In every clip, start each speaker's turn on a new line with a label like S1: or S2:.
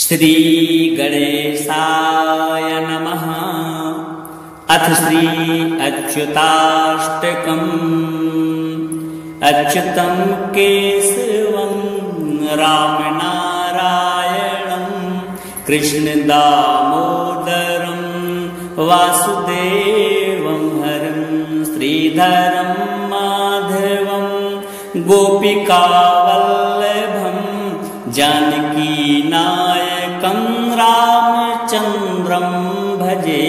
S1: श्री गणेशाय नमः। अथ श्री अच्युताष्टकम्। अच्युतं केशवं रामनारायणं कृष्णदामोदरं वासुदेवं हरं श्रीधरं माधवं गोपिकावल्लभं जानकीनायकं रामचन्द्रं भजे।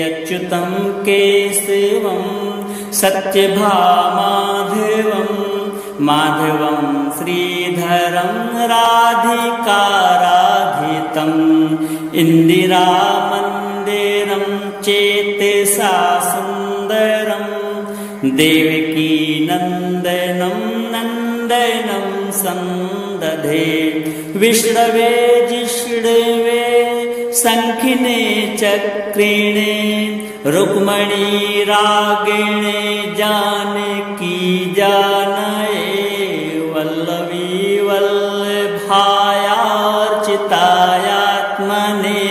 S1: अच्युतं केशवं सत्यभामाधवं माधवं श्रीधरं राधिकाराधितम् इन्दिरामन्दिरं चेतसा सुन्दरं देवकी नन्दनं नन्दनं सन्दधे। विष्णवे जिष्णवे शङ्खिने चक्रिणे रुक्मणी रागिणे जानकी जानये वल्लभी वल्लभायार्चितायात्मने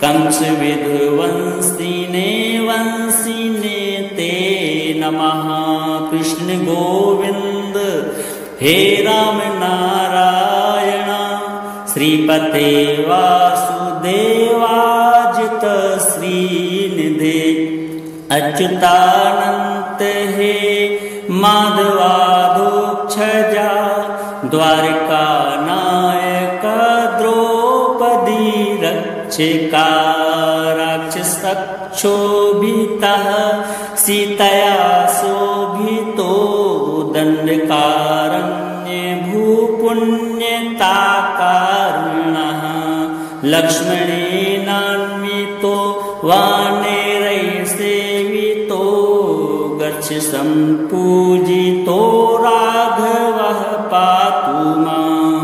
S1: कंसविधुवंसिने वंसिने ते नमः। कृष्ण गोविंद हे राम नारायण श्रीपते वासुदेवाजित श्रीनिधे अच्युतानंत हे माधवाधोक्षजा द्वारका नायक द्रौपदी रक्षका राक्षसक्षोभितः सीतया शोभितो दण्डकारण्ये भूपुण्यताकारुणः लक्ष्मणेनान्वितो वानरैर्सेवितो गच्छ सम्पूजितो राघवः पातु मां।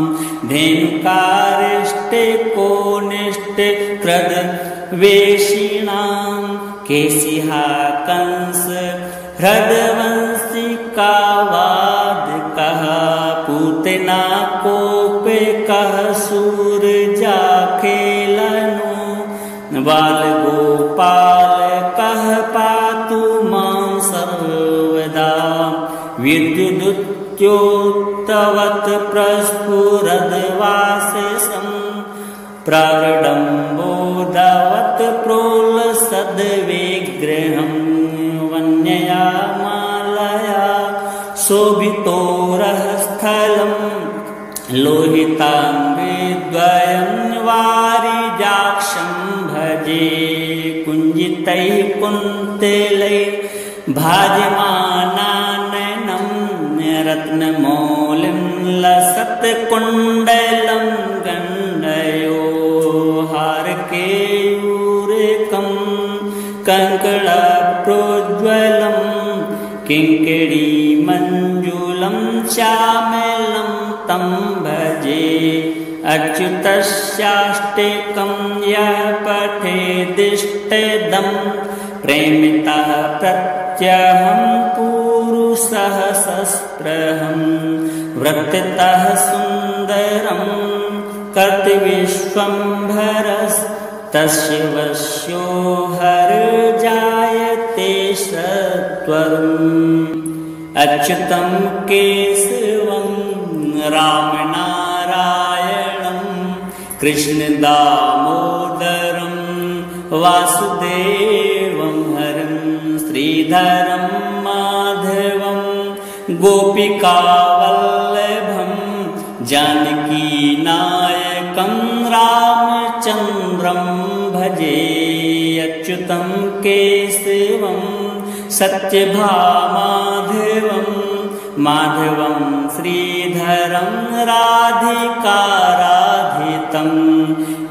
S1: धेनुकारिष्टे कोनिष्टे कृद्वेषिणां केशिहा कंस हृदवंशिका वादकः पूतना कोपिकः सूरजाखेलनो बालगोपालकः पातु मां सर्वदा। विद्युदुद्योतवत् प्रस्फुरद्वाससं प्रारडम्बोदवत् प्रोलसद्विग्रहं वन्यया मालया शोभितोरःस्थलं लोहिताङ्गद्वयं वारिजाक्षं भजे। कुञ्जितैः कुन्तलैः भाजमानाननं रत्नमौलिं लसत्कुण्डलं गण्डयो हारकेयूरकं कङ्कणप्रोज्ज्वलं किङ्किणीमञ्जुलं श्यामलं तं भजे। अच्युतस्याष्टकं यः पठेदिष्टदं प्रेमितः प्रत्यहं पुरुषः सस्पृहं वृत्ततः सुन्दरं कर्तविश्वम्भरस्तस्य वश्यो हरजायते सत्वरम्। अच्युतं केशवं रामनारायणं कृष्णदामोदरं वासुदेवं हरं श्रीधरं माधवं गोपिकावल्लभं जानकीनायकं रामचन्द्रं भजे। अच्युतं केशवं सत्यभामाधवं माधवं श्रीधरं राधिकाराधितम्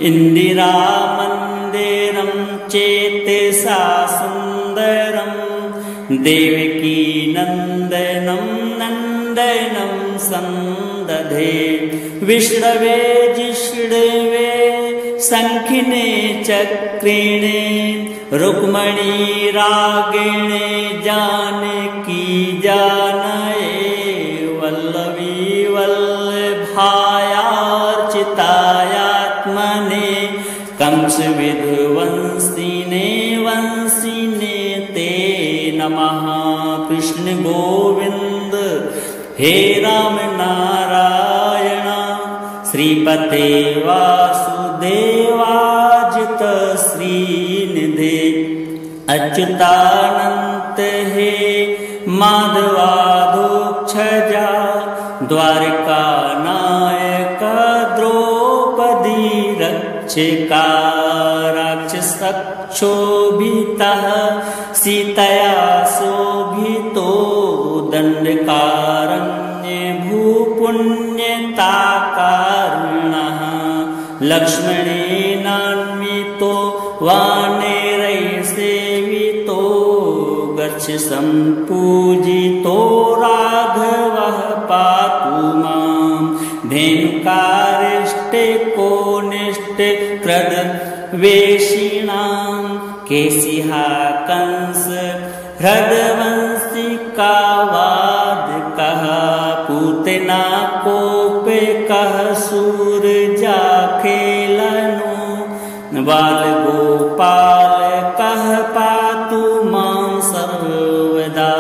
S1: इन्दिरामन्दिरं चेतसा सुन्दरं देवकी नन्दनं नन्दनं सन्दधे। विष्णवे जिष्णवे शङ्खिने चक्रिणे रुक्मणी रागिणे जानकी जानये वल्लभी वल्लभायार्चितायात्मने कंस विध्वंसिने वंशिने ते नमः। कृष्ण गोविंद हे राम नारायण श्रीपते वासुदेवाजित श्रीनिधे अच्युतानंत हे माधवाधोक्षजा द्वारका नायक द्रौपदी रक्षिका राक्षसक्षोभितः सीतया शोभितो दंडकारण्ये भूपुण्यताकारिणः लक्ष्मणेनान्वितो वानरैर्सेवितो गच्छ सम्पूजितो राघवः पातु मां धेनुकारिष्टे कोनिष्टे कृतवेषिणां केशिहा कंस हृदवंशिका वादकः पूतना कोपिकः सूरजाखेलनो बालगोपालकः पातु मां सर्वदा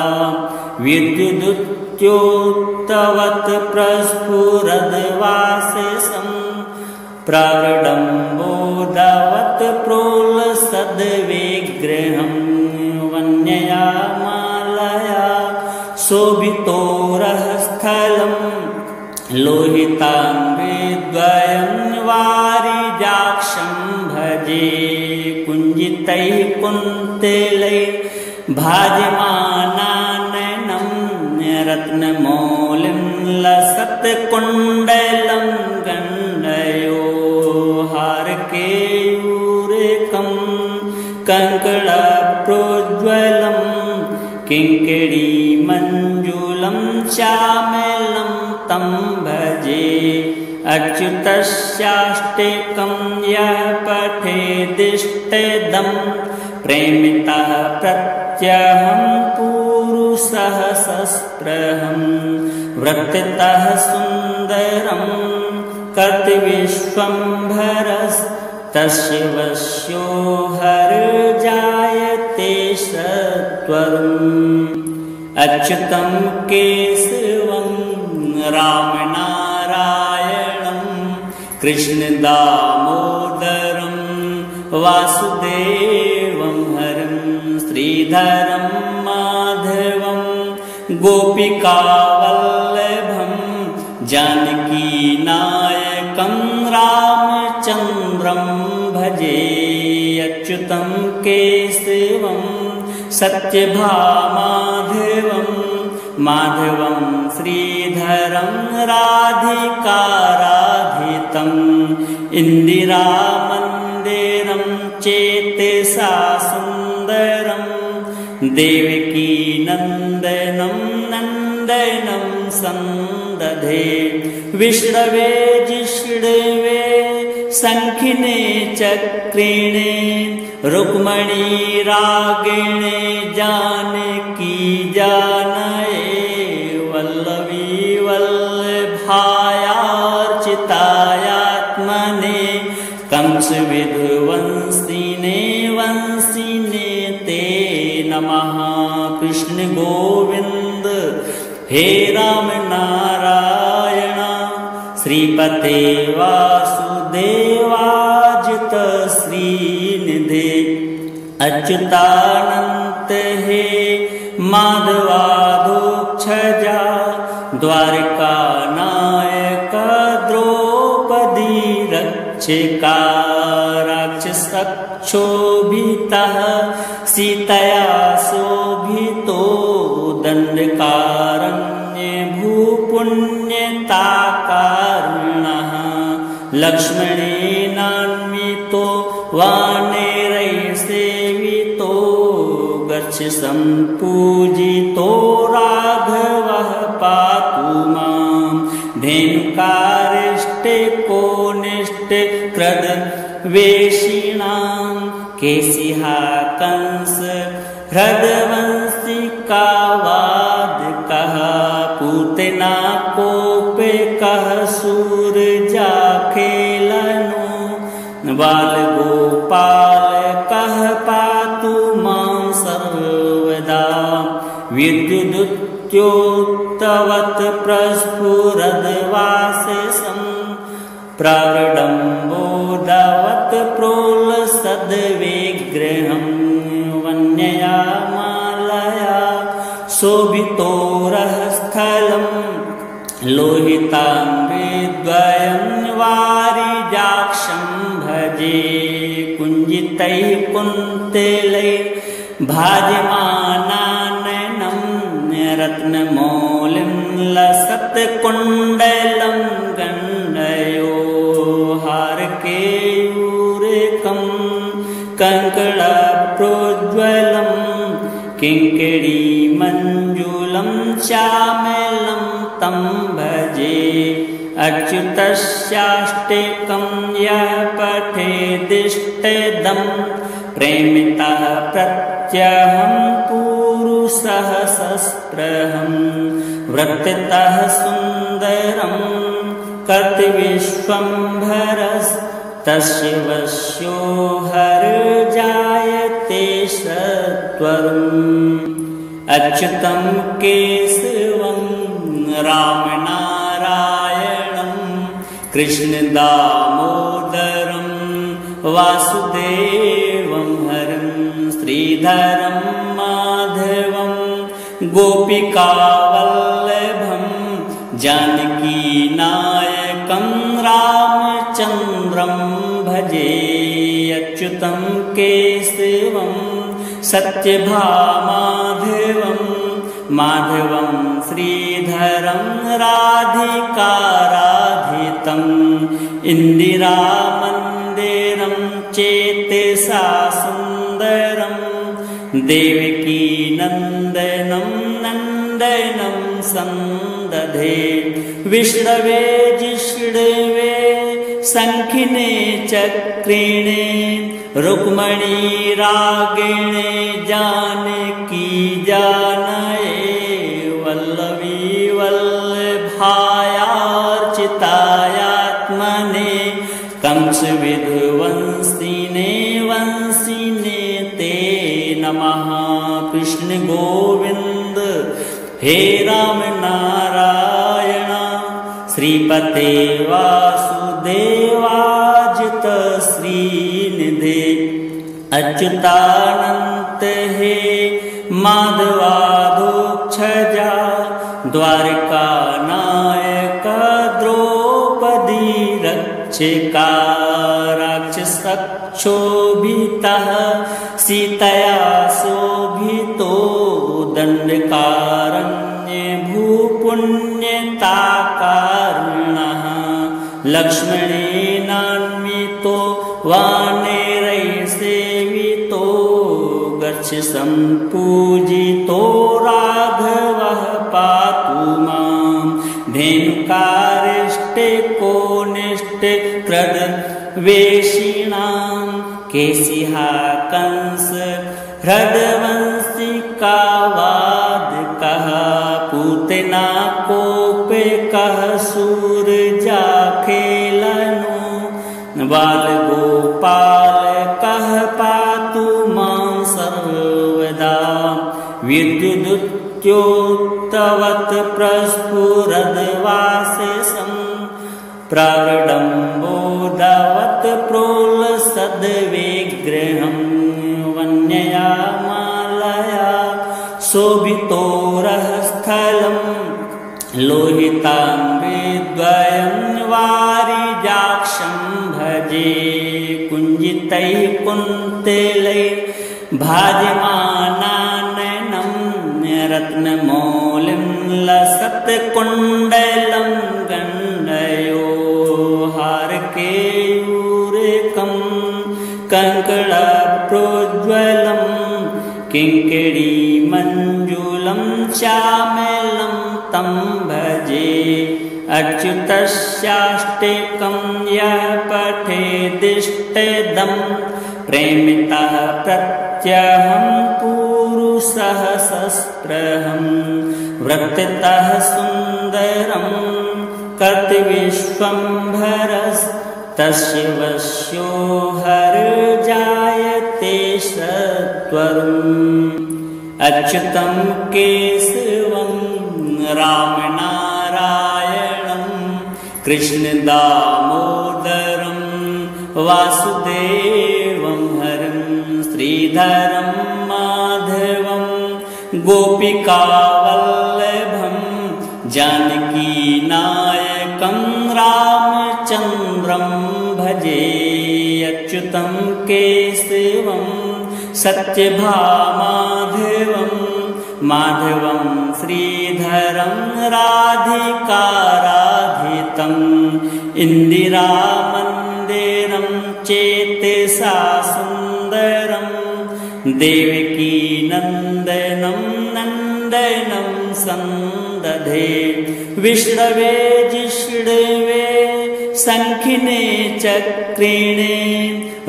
S1: विद्युदुत्योक्तवत् प्रस्फुरद्वासेशं प्रागडम्बोदवत् प्रोलसद्विग्रहं वन्यया मालया शोभितोरः स्थलं लोहिताम्बरद्वयं वारिजाक्षं भजे कुञ्जितैः कुन्तलैः भाजमानाननं रत्नमौलिं लसत्कुण्डलं गण्डयो हारकेयूरेकं कङ्कणप्रोज्ज्वलं किङ्किणीमञ्जुलं श्यामलं तं भजे अच्युतस्याष्टकं यः पठेदिष्टदं प्रेमितः प्रत्यहं पुरुषः सस्पृहं वृत्ततः सुन्दरं कर्तविश्वम्भरस्तस्य वश्यो हरजायते सत्वरम् अच्युतं केशवं रामनारायणं कृष्णदामोदरं वासुदेवं हरं श्रीधरं माधवं गोपिकावल्लभं जानकीनायकं रामचन्द्रं भजे अच्युतं केशवं सत्यभामाधवं माधवं श्रीधरं राधिकाराधितम् इन्दिरामन्दिरं चेतसा सुन्दरं देवकी नन्दनं नन्दनं सन्दधे विष्णवे जिष्णवे शङ्खिने चक्रिणे रुक्मणी रागिणे जानकी जानये वल्लवी वल्लभायार्चितायात्मने कंस विध्वंसिने वंशिने ते नमः। कृष्ण गोविंद हे राम नारायण श्रीपते वासुदेवाजित श्रीनिधे अच्युतानंत हे माधवाधोक्षजा द्वारका नायक द्रौपदी रक्षिका राक्षसक्षोभितः सीतया शोभितो दंडकारण्ये भूपुण्यताकारिणः लक्ष्मणेनान्वितो वानरैर्सेवितो गच्छ सम्पूजितो राघवः पातु मां धेनुकारिष्टे कोनिष्टे कृतवेषिणां केशिहा कंस हृदवंशिका वादकः पूतना कोपिकः सूरजाखेलनो बालगोपाल कः पातु मां सर्वदा विद्युदुत्योक्तवत् प्रस्फुरद्वासेशं प्रविडम्बोदवत् प्रोलसद्विग्रहं वन्यया मालया शोभितोरःस्थलं लोहिताम्बरद्वयं वारिजाक्षं भजे कुञ्जितैः कुन्तलैः भाजमानाननं रत्नमौलिं लसत्कुण्डलं गण्डयो हारकेयूरेकं कङ्कणप्रोज्ज्वलं किङ्किणीमञ्जुलं श्यामलं तं भजे अच्युतस्याष्टकं यः पठेदिष्टदं प्रेमितः प्रत्यहं पुरुषः सस्पृहं वृत्ततः सुन्दरं कर्तविश्वम्भरस्तस्य वश्यो हरजायते सत्वरम् अच्युतं केशवं रामनारायणं कृष्णदामोदरं वासुदेवं हरं श्रीधरं माधवं गोपिकावल्लभं जानकीनायकं रामचन्द्रं भजे अच्युतं केशवं सत्यभामाधवं माधवं श्रीधरं राधिकाराधितं इन्दिरामन्दिरं चेतसा सुन्दरं देवकी नन्दनं नन्दनं सन्दधे विष्णवे जिष्णवे शङ्खिने चक्रिणे रुक्मणी रागिणे जानकी जानये वल्लभी वल्लभायार्चितायात्मने कंसविध्वंसिने वंसिने ते नमः कृष्ण गोविन्द हे राम नारायण श्रीपते वासुदेवाजित श्रीनिधे अच्युतानन्त हे माधवाधोक्षजा द्वारकानायक द्रौपदी रक्षिका राक्षसक्षोभितः सीतया शोभितो दण्डकारण्ये भूपुण्यताकारुणः लक्ष्मणेनान्वितो वानरैः सेवितो गच्छसम्पूजितो राघवः पातु मां धेनुकारिष्टे कोनिष्टे क्रदवेशिणां केशिहा कंस हृदवंशिकावादकः पूतना कोपेकः सूरजाखेलनो बालगोपालकः पातु मां सर्वदा विद्युदुत्योक्तवत् प्रस्फुरद्वासेशं प्रविडम्बोदवत् प्रोलसद्विग्रहं वन्यया मालया शोभितोरःस्थलं लोहिताम्बरद्वयं वारिजाक्षं भजे कुञ्जितैः कुन्तलैः भाजमानाननं रत्नमौलिं लसत्कुण्डलं गण्डयो हारकेयूरेकं कङ्कणप्रोज्ज्वलं किङ्किणीमञ्जुलं श्यामलं तं भजे अच्युतस्याष्टकं यः पठेदिष्टदं प्रेमितः प्रत्यहं पुरुषः सस्पृहं वृत्ततः सुन्दरं कर्तविश्वम्भरस्तस्य तस्य वश्यो हर्जायते सत्वरम् अच्युतं केशवं रामनारायणं कृष्णदामोदरं वासुदेवं हरं श्रीधरं माधवं गोपिकावल्लभं जानकीनायकं रामचन्द्रं भजे अच्युतं केशवं सत्यभामाधवं माधवं श्रीधरं राधिकाराधितम् इन्दिरामन्दिरं चेतसा सुन्दरं देवकी नन्दनं नन्दनं सन्दधे विष्णवे जिष्णवे शङ्खिने चक्रिणे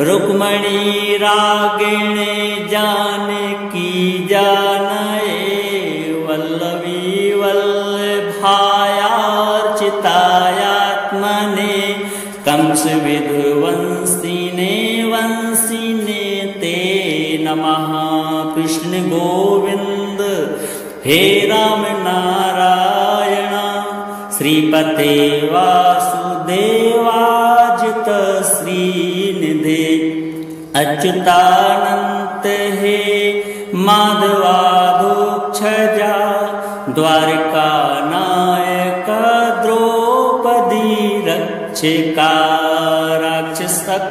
S1: रुक्मणी रागिणे जानकी जानये वल्लभी वल्लभायार्चितायात्मने कंसविध्वंसिने वंसिने ते नमः कृष्ण गोविंद हे राम नारायण श्रीपते वासुदेवाजित श्रीनिधे अच्युतानंत हे माधवाधोक्षजा द्वारका नायक द्रौपदी रक्षका राक्षसक्षोभितः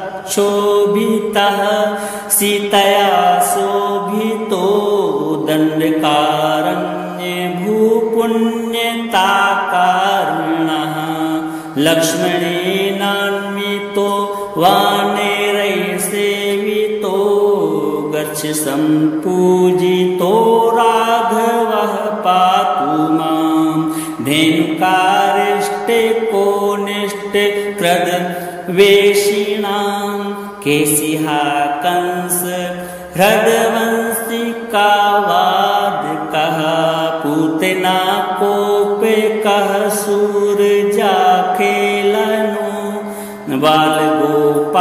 S1: सीतया शोभितो दण्डकारण्ये भूपुण्यताकारुणः लक्ष्मणेनान्वितो वानरैर्सेवितो गच्छ सम्पूजितो राघवः पातु मां धेनुकारिष्टे कोनिष्टे क्रदवेशिणां केशिहा कंस हृदवंशिकावादकः पूतना कोपिकः सूरजाखेलनो बालगोपालकः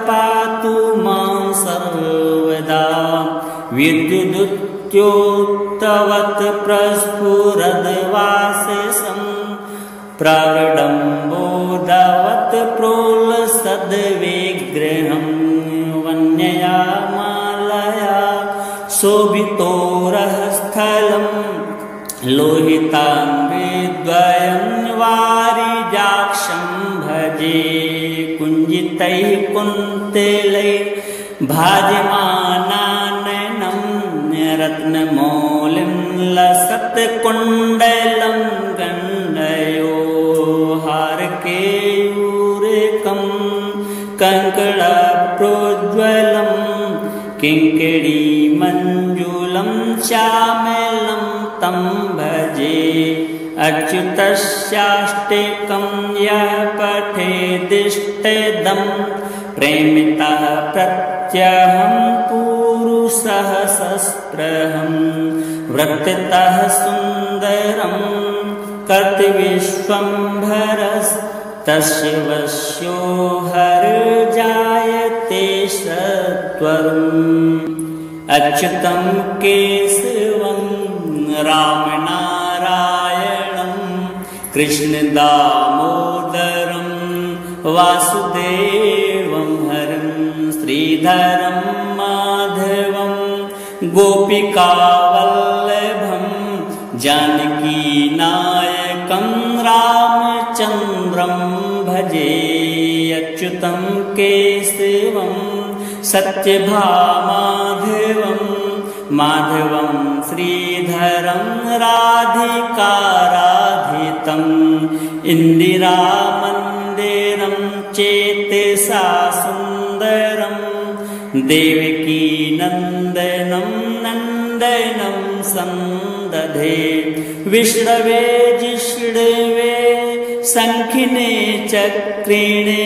S1: पातु मां सर्वदा विद्युदुत्योक्तवत् प्रस्फुरद्वासेशं प्रविडम्बोदवत् प्रोलसद्विग्रहं वन्यया मालया शोभितोरःस्थलं लोहिताङ्गद्वयं वारिजाक्षं भजे कुञ्जितैः कुन्तलैः भाजमानाननं रत्नमौलिं लसत्कुण्डलं गण्डयो हारकेयूरेकं कङ्कणप्रोज्ज्वलं किङ्किणीमञ्जुलं श्यामलं तं भजे अच्युतस्याष्टकं यः पठेदिष्टदं प्रेमितः प्रत्यहं पुरुषः सस्पृहं वृत्ततः सुन्दरं कर्तविश्वम्भरस्तस्य वश्यो हर्जायते सत्वरम् अच्युतं केशवं रामनारायणं कृष्णदामोदरं वासुदेवं हरं श्रीधरं माधवं गोपिकावल्लभं जानकीनायकं रामचन्द्रं भजे अच्युतं केशवं सत्यभामाधवं माधवं श्रीधरं राधिकाराधितम् इन्दिरामन्दिरं चेतसा सुन्दरं देवकी नन्दनं नन्दनं सन्दधे विष्णवे जिष्णवे शङ्खिने चक्रिणे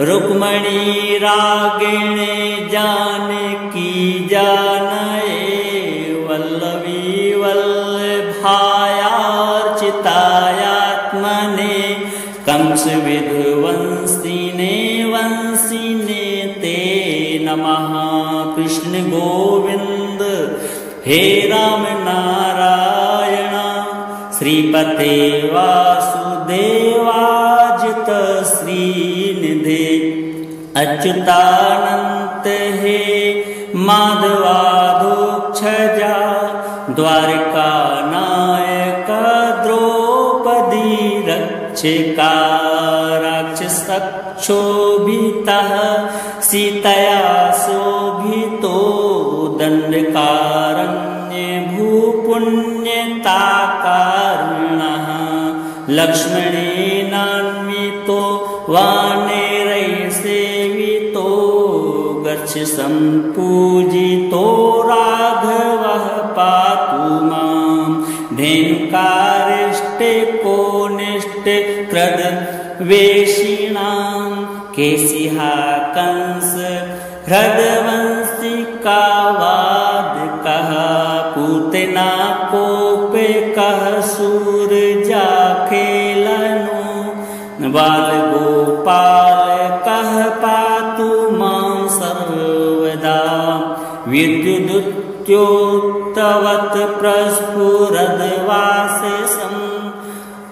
S1: रुक्मणी रागिणे जानकी जानये वल्लभी वल्लभायार्चितायात्मने कंसविध्वंस वंशिने ते नमः। कृष्ण गोविंद हे राम नारायण श्रीपते वासुदेवाजित श्रीनिधे अच्युतानंत हे माधवाधोक्षजा द्वारका नायक द्रौपदी रक्षका राक्षसक्षोभितः सीतया शोभितो दंडकारण्ये भूपुण्यताकारुणः लक्ष्मणेनान्वितो वानरैर्सेवितो गच्छ सम्पूजितो राघवः पातु मां धेनुकारिष्टे कोनिष्टे क्रदवेशिणां केशिहा कंस हृदवंशिकावादकः पूतना कोपिकः सूरजाखेलनो बालगोपालकः पातु मां सर्वदा विद्युदुत्योक्तवत् प्रस्फुरद्वासेशं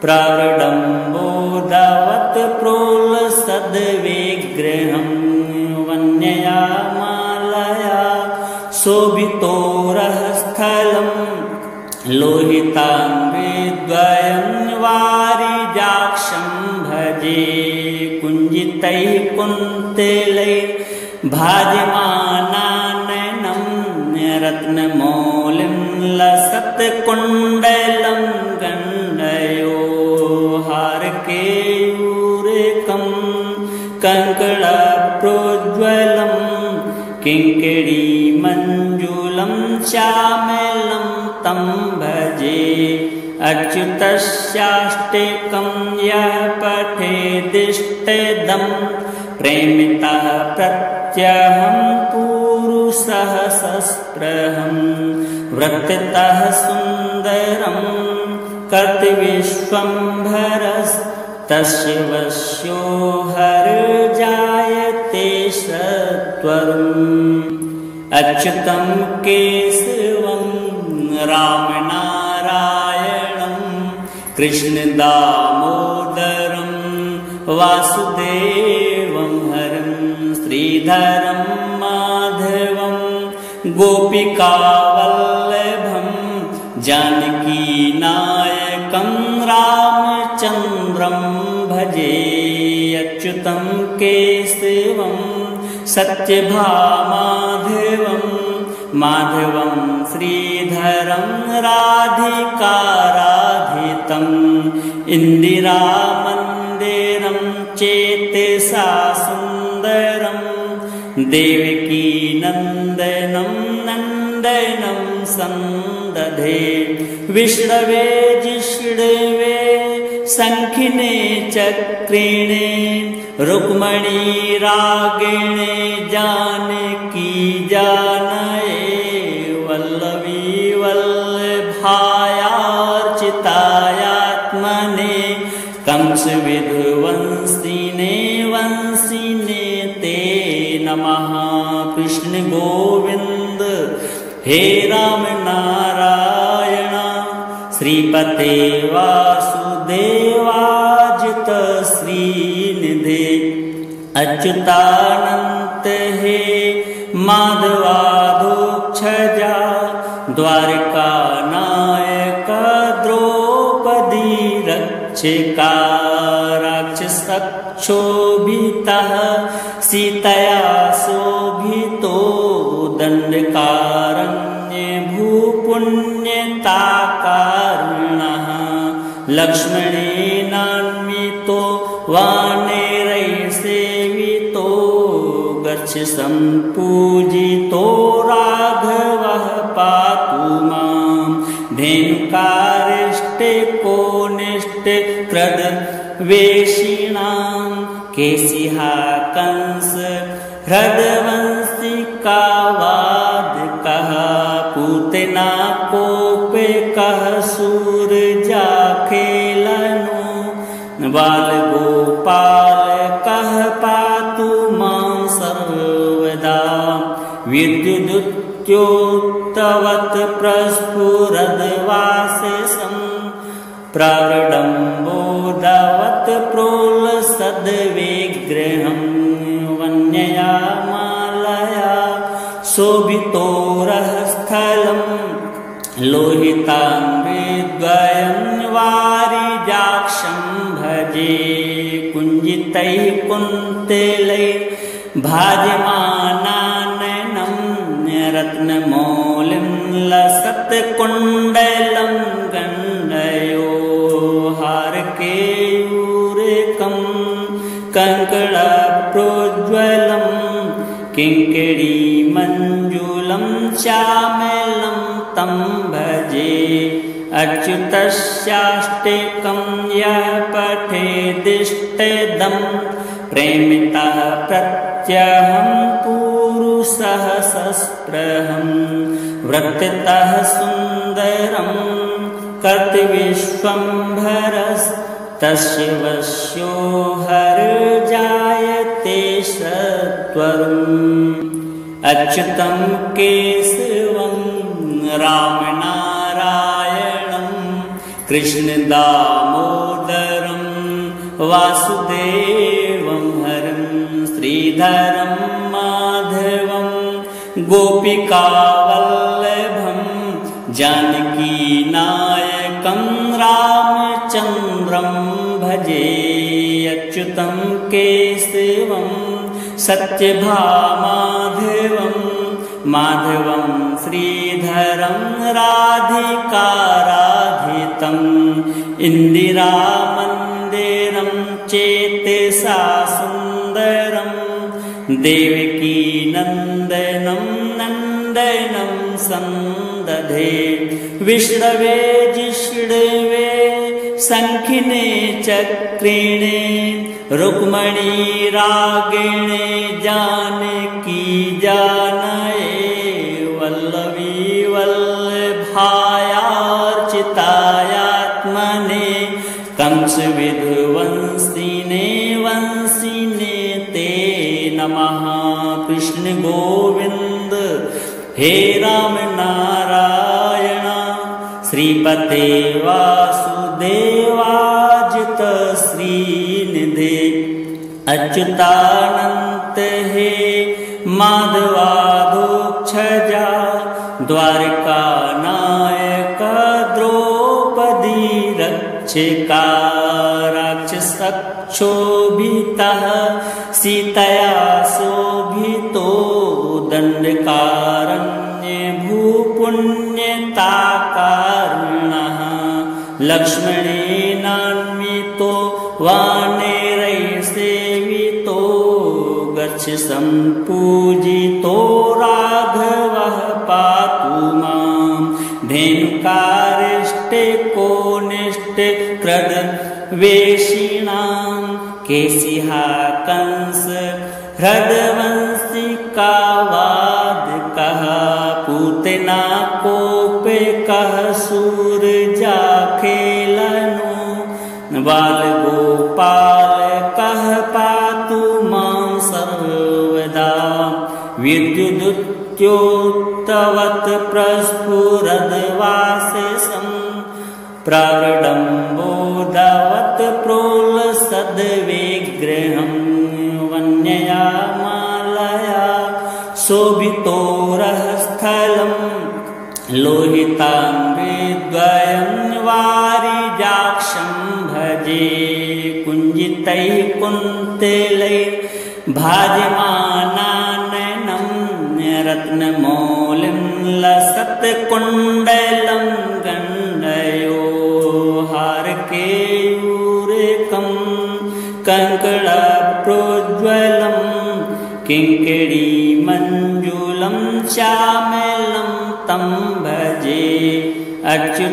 S1: प्रवडम्बोदवत् प्रोलसद्विग्रहं वन्यया मालया शोभितोरःस्थलं लोहिताङ्गद्वयं वारिजाक्षं भजे कुञ्जितैः कुन्तलैः भाजमानाननं रत्नमौलिं लसत्कुण्डलं गण्डयो हारकेयूरकं कङ्कणप्रोज्ज्वलं किङ्किणीमञ्जुलं श्यामलं तं भजे अच्युतस्याष्टकं यः पठेदिष्टदं प्रेमितः प्रत्यहं पुरुषः सस्पृहं वृत्ततः सुन्दरं कर्तविश्वम्भरस्तस्य वश्यो हरजायते सत्वरम् अच्युतं केशवं रामनारायणं कृष्णदामोदरं वासुदेवं हरं श्रीधरं माधवं गोपिकावल्लभं जानकीनायकं रामचन्द्रं भजे अच्युतं केशवं सत्यभामाधवं माधवं श्रीधरं राधिकाराधितम् इन्दिरामन्दिरं चेतसा सुन्दरं देवकी नन्दनं नन्दनं सन्दधे विष्णवे जिष्णवे शङ्खिने चक्रिणे रुक्मणी रागिणे जानकी जानये वल्लवी वल्लभायार्चितायात्मने कंसविधुवंशिने वंशिने ते नमः। कृष्ण गोविंद हे राम नारायण श्रीपते वासुदेवाजित श्रीनिधे अच्युतानंत हे माधवाधोक्षजा द्वारका नायक द्रौपदी रक्षका राक्षसक्षोभितः सीतया शोभितो दंडकारण्ये भूपुण्यताकारुणः लक्ष्मणेनान्वितो वानरैर्सेवितो गच्छ सम्पूजितो राघवः पातु मां धेनुकारिष्टे कोनिष्टे क्रदवेशिणां केशिहा कंस हृदवंशिकावादकः पूतना कोपिकः सूरजाखेलनो बालगोपालकः पातु मां विद्युदुत्योक्तवत् प्रस्फुरद्वासेसम् प्रवृडम्बोदवत् प्रोलसद्विग्रहं वन्यया मालया शोभितोरः स्थलं लोहिताम्बरद्वयं वारिजाक्षं भजे कुञ्जितैः कुन्तलैः भाजमानाननं रत्नमौलिं लसत्कुण्डलं गण्डयो हारकेयूरेकं कङ्कणप्रोज्ज्वलं किङ्किणीमञ्जुलं श्यामलं तं भजे अच्युतस्याष्टकं यः पठेदिष्टदं प्रेमितः प्रत्यहं पुरुषः सस्पृहं वृत्ततः सुन्दरं कर्तविश्वम्भरस्तस्य वश्यो हरजायते सत्वरम् अच्युतं केशवं रामनारायणं कृष्णदामोदरं वासुदेवं हरं श्रीधरं माधवं गोपिकावल्लभं जानकीनायकं रामचन्द्रं भजे अच्युतं केशवं सत्यभामाधवं माधवं श्रीधरं राधिकाराधितम् इन्दिरामन्दिरं चेतसा सुन्दरं देवकीनन्दनं नन्दनं सन्दधे विष्णवे जिष्णवे शङ्खिने चक्रिणे रुक्मणी रागिणे जानकी जानये वल्लवी वल्लभायार्चितायात्मने कंसविधुवंसिने वंसिने ते नमः कृष्ण गोविंद हे राम नारायण श्रीपते वासुदेवाजित श्रीनिधे अच्युतानंत हे माधवाधोक्षजा द्वारका नायक द्रौपदी रक्षिका राक्षसक्षोभितः सीतया शोभितो दण्डकारण्ये भूपुण्यताकारुणः लक्ष्मणेनान्वितो वानरैः सेवितो गच्छ सम्पूजितो राघवः पातु मां धेनुकारिष्टे कोनिष्टे क्रदवेशिणां केशिहा कंस हृदवंशिकावादकः पूतना कोपेकः सूरजाखेलनो बालगोपालकः पातु मां सर्वदा विद्युदुत्योक्तवत् प्रस्फुरद्वासेसम् प्रवृडम्बोदवत् प्रोलसद्विग्रहं वन्यया मालया शोभितोरः स्थलं लोहिताम्बरद्वयं वारिजाक्षं भजे कुञ्जितैः कुन्तलैः भाजमानाननं रत्नमौलिं लसत्कुण्डलं गण्डयो हारकेयूरेकं कङ्कणप्रोज्ज्वलं किङ्किणीमञ्जुलं श्यामलं तं भजे अच्युतस्याष्टकं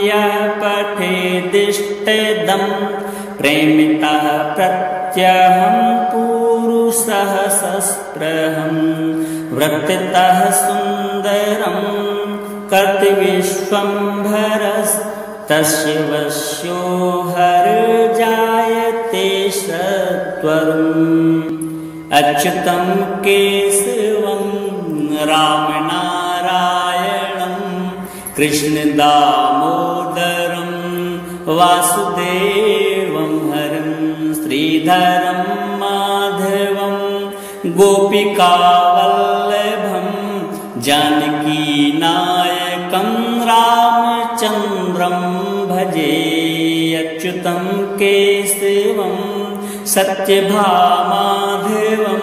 S1: यः पठेदिष्टदं प्रेमितः प्रत्यहं पुरुषः सस्पृहं वृत्ततः सुन्दरं कर्तविश्वम्भरस्तस्य वश्यो हरजायते सत्वरम् अच्युतं केशवं रामनारायणं कृष्णदामोदरं वासुदेवं हरं श्रीधरं माधवं गोपिकावल्लभं जानकीनायकं रामचन्द्रं भजे। अच्युतं केशवं सत्यभामाधवं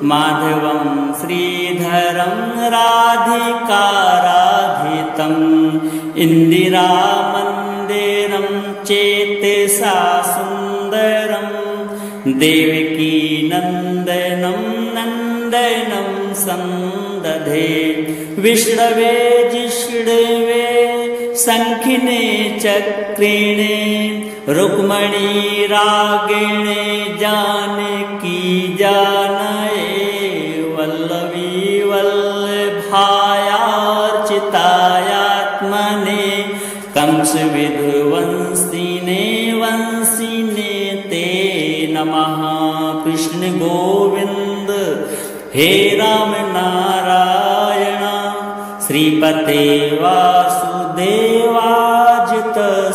S1: माधवं श्रीधरं राधिकाराधितं इन्दिरामन्दिरं चेतसा सुन्दरं देवकी नन्दनं नन्दनं सन्दधे विष्णवे जिष्णवे शङ्खिने चक्रिणे रुक्मणी रागिणे जानकी जानये वल्लभी वल्लभायार्चितायात्मने कंसविध्वंसिने वंसिने ते नमः। कृष्ण गोविंद हे राम नारायण श्रीपते वासुदेवाजित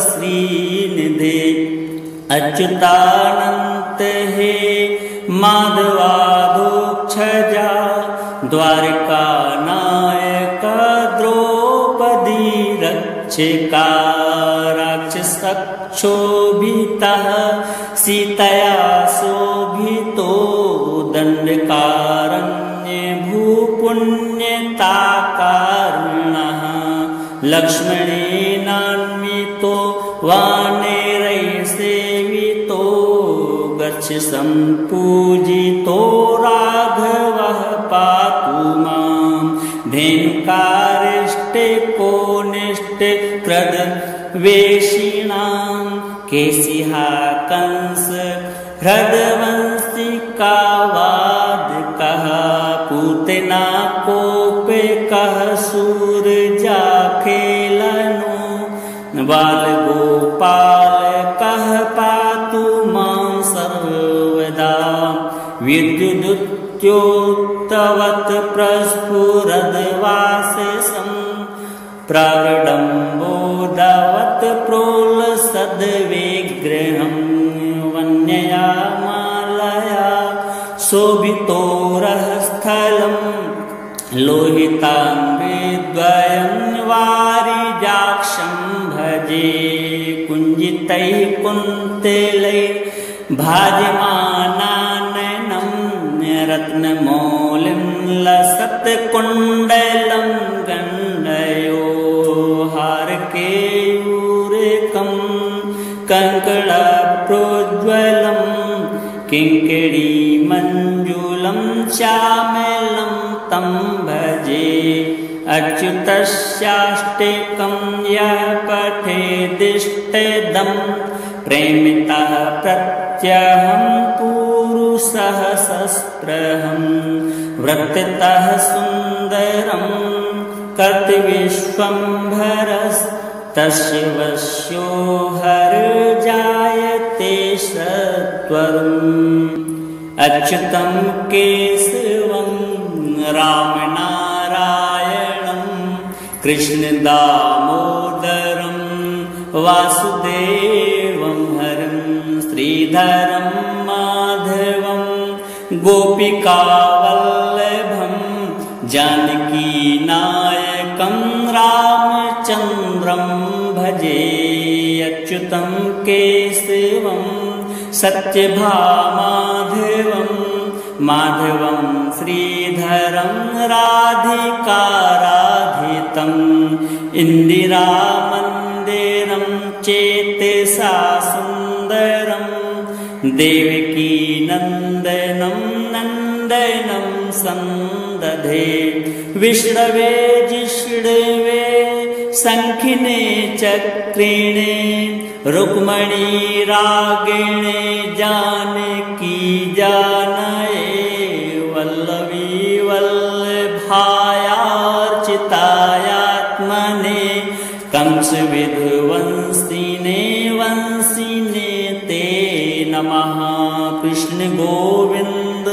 S1: श्रीनिधे अच्युतानंत हे माधवाधोक्षजा द्वारका नायक द्रौपदी रक्षका राक्षसक्षोभितः सीतया शोभितो दंडकारण्ये भूपुण्यताकारुणः लक्ष्मणेनान्वितो वानरैर्सेवितो गच्छ सम्पूजितो राघवः पातु मां धेनुकारिष्टे कोनिष्टे क्रदवेशिणां केशिहा कंस हृदवंशिकावादकः पूतना कोपेकः सूरजाखेलनो बालगोपालकः पातु मां सर्वदा विद्युदुद्योतवत् प्रस्फुरद्वासेशं प्रविडम्बोदवत् प्रोलसद्विग्रहं वन्यया मालया शोभितोरस्थलं लोहिताम्बरद्वयं वारिजाक्षं भजे कुञ्जितैः कुन्तलैः भाजमानाननं रत्नमौलिं लसत्कुण्डलं गण्डयो हारकेयूरेकं कङ्कणप्रोज्ज्वलं किङ्किणीमञ्जुलं श्यामलं तं भजे। अच्युतस्याष्टकं यः पठेदिष्टदं प्रेमितः प्रत्यहं पुरुषः सस्पृहं वृत्ततः सुन्दरं कर्तविश्वम्भरस्तस्य वश्यो हरजायते सत्वरम्। अच्युतं केशवं रामनारायणं कृष्णदामोदरं वासुदेवं हरं श्रीधरं माधवं गोपिकावल्लभं जानकीनायकं रामचन्द्रं भजे। अच्युतं केशवं सत्यभामाधवं माधवं श्रीधरं राधिकाराधितं इन्दिरामन्दिरं चेतसा सुन्दरं देवकी नन्दनं नन्दनं सन्दधे विष्णवे जिष्णवे शङ्खिने चक्रिणे रुक्मणी रागिणे जानकी जानये वल्लभी वल्लभायार्चितायात्मने कंसविध्वंसिने वंसिने ते नमः। कृष्ण गोविंद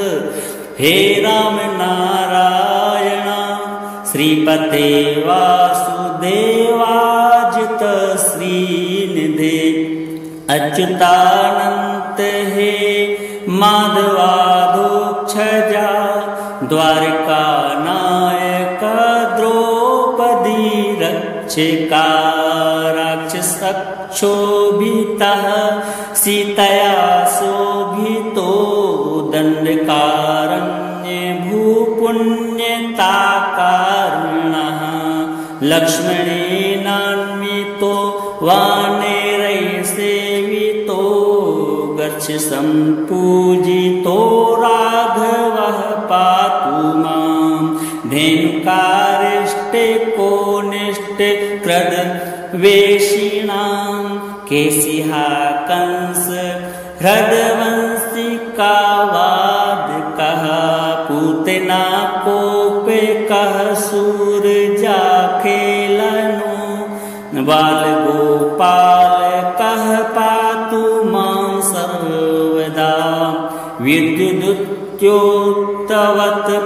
S1: हे राम नारायण श्रीपते वासुदेवाजित श्रीनिधे अच्युतानंत हे माधवाधोक्षजा द्वारका नायक द्रौपदी रक्षिका राक्षसक्षोभितः सीतया शोभितो दंडकारण्ये भूपुण्यताकारुणः लक्ष्मणेनान्वितो वानरैः सेवितो गच्छ सम्पूजितो राघवः पातु मां धेनुकारिष्टे कोनिष्टे क्रदवेशिणां केशिहा कंस हृदवंशिकावादकः पूतना कोपेकः सूरजाखेलनो बालगोपालकः पातु मां सर्वदा विद्युदुत्योक्तवत्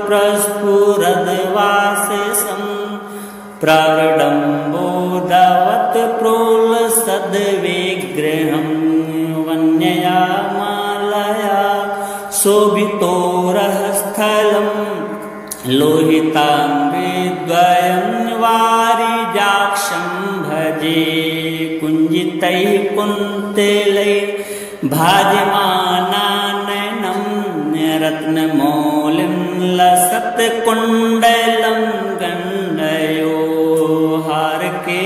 S1: प्रस्फुरद्वासेशं प्रविडम्बोदवत् प्रोलसद्विग्रहं वन्यया मालया शोभितोरःस्थलं लोहिताङ्गद्वयं वारिजाक्षं भजे कुञ्जितैः कुन्तलैः भाजमानाननं रत्नमौलिं लसत्कुण्डलं गण्डयो हारकेयूरेकं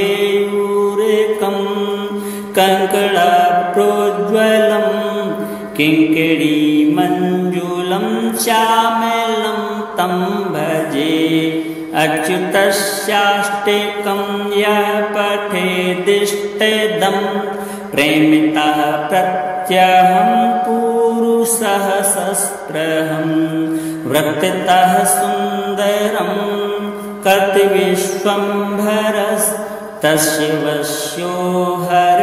S1: कङ्कणप्रोज्ज्वलं किङ्किणीमञ्जुलं श्यामलं तं भजे अच्युतस्याष्टकं यः पठेदिष्टदं प्रेमितः प्रत्यहं पुरुषः सस्पृहं वृत्ततः सुन्दरं कर्तविश्वम्भरस्तस्य वश्यो हर